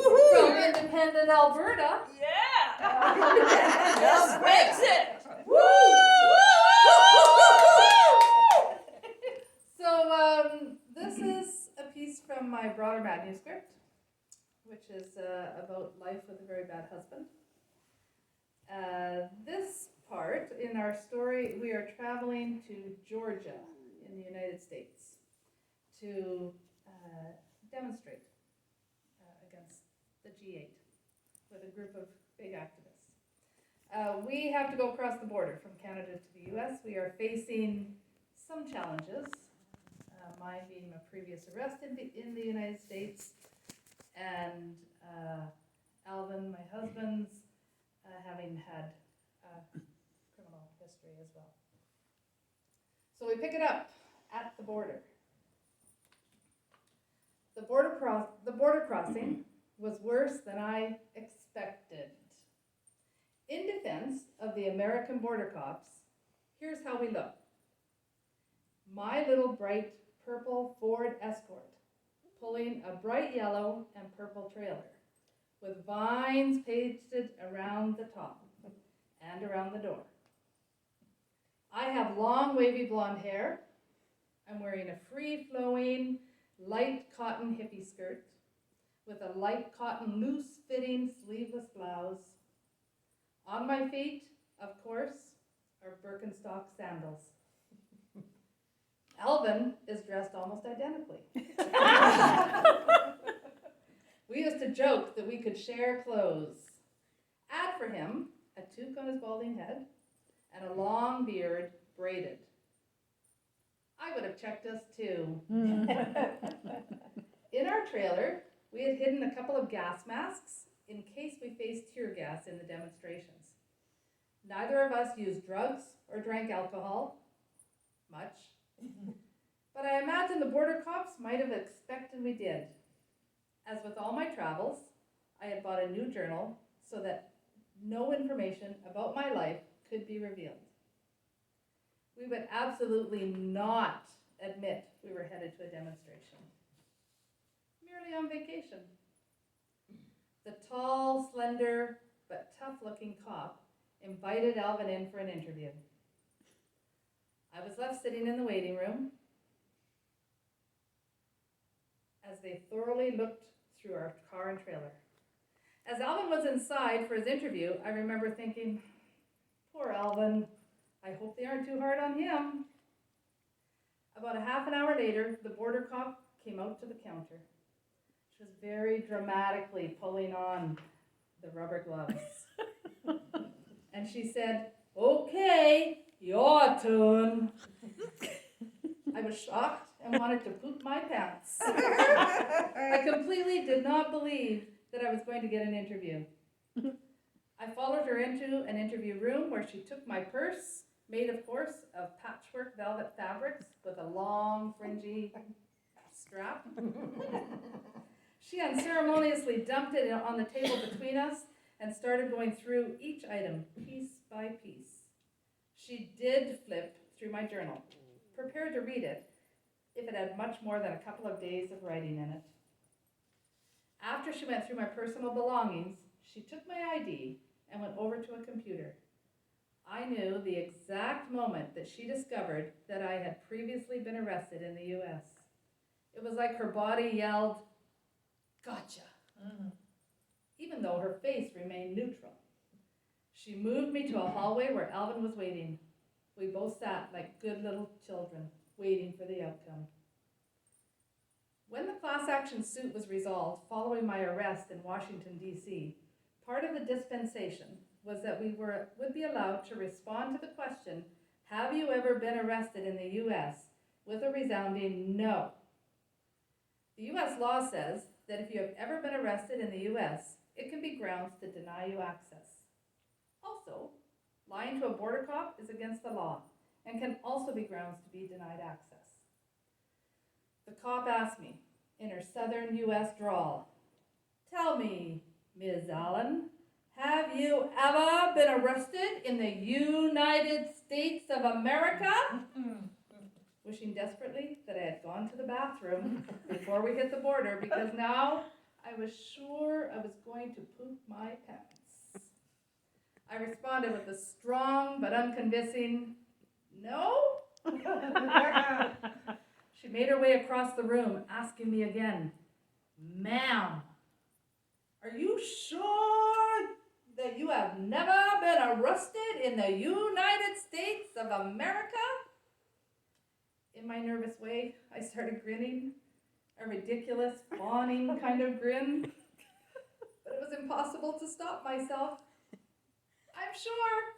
From independent Alberta. Yeah! Yes, Brexit! Woo! So this is a piece from my broader manuscript, which is about life with a very bad husband. This part in our story, we are traveling to Georgia in the United States to demonstrate against the G8 with a group of big activists. We have to go across the border from Canada to the US. We are facing some challenges, mine being a previous arrest in the United States, and Alvin, my husband's, having had criminal history as well. So we pick it up at the border. The border crossing was worse than I expected. In defense of the American border cops, here's how we look. My little bright purple Ford Escort pulling a bright yellow and purple trailer with vines pasted around the top and around the door. I have long wavy blonde hair. I'm wearing a free-flowing light cotton hippie skirt with a light cotton loose-fitting sleeveless blouse. On my feet, of course, are Birkenstock sandals. Alvin is dressed almost identically. We used to joke that we could share clothes. Add for him a toque on his balding head and a long beard braided. I would have checked us too. In our trailer, we had hidden a couple of gas masks in case we faced tear gas in the demonstrations. Neither of us used drugs or drank alcohol, much. But I imagine the border cops might have expected we did. As with all my travels, I had bought a new journal so that no information about my life could be revealed. We would absolutely not admit we were headed to a demonstration. Merely on vacation. The tall, slender, but tough-looking cop invited Alvin in for an interview. I was left sitting in the waiting room as they thoroughly looked through our car and trailer. As Alvin was inside for his interview, I remember thinking, poor Alvin, I hope they aren't too hard on him. About a half an hour later, the border cop came out to the counter. She was very dramatically pulling on the rubber gloves. And she said, "Okay, your turn." I was shocked and wanted to poop my pants. I completely did not believe that I was going to get an interview. I followed her into an interview room where she took my purse, made of course of patchwork velvet fabrics with a long fringy strap. She unceremoniously dumped it on the table between us and started going through each item piece by piece. She did flip through my journal, prepared to read it if it had much more than a couple of days of writing in it. After she went through my personal belongings, she took my ID and went over to a computer. I knew the exact moment that she discovered that I had previously been arrested in the US. It was like her body yelled, "Gotcha," even though her face remained neutral. She moved me to a hallway where Alvin was waiting. We both sat like good little children, waiting for the outcome. When the class action suit was resolved following my arrest in Washington, D.C., part of the dispensation was that we would be allowed to respond to the question, "Have you ever been arrested in the U.S.?" with a resounding no. The U.S. law says that if you have ever been arrested in the U.S., it can be grounds to deny you access. Also, lying to a border cop is against the law and can also be grounds to be denied access. The cop asked me, in her southern U.S. drawl, "Tell me, Ms. Allen, have you ever been arrested in the United States of America?" Wishing desperately that I had gone to the bathroom before we hit the border, because now I was sure I was going to poop my pants. I responded with a strong but unconvincing, no? She made her way across the room, asking me again, ma'am, are you sure that you have never been arrested in the United States of America? In my nervous way, I started grinning, a ridiculous, fawning kind of grin, but it was impossible to stop myself. I'm sure.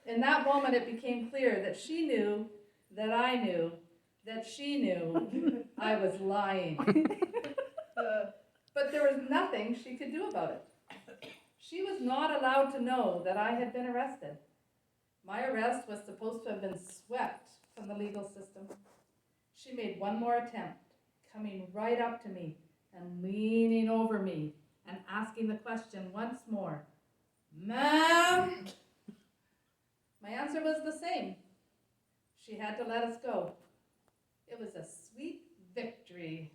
In that moment, it became clear that she knew, that I knew, that she knew I was lying. But there was nothing she could do about it. She was not allowed to know that I had been arrested. My arrest was supposed to have been swept from the legal system. She made one more attempt, coming right up to me and leaning over me and asking the question once more, ma'am? My answer was the same. She had to let us go. It was a sweet victory.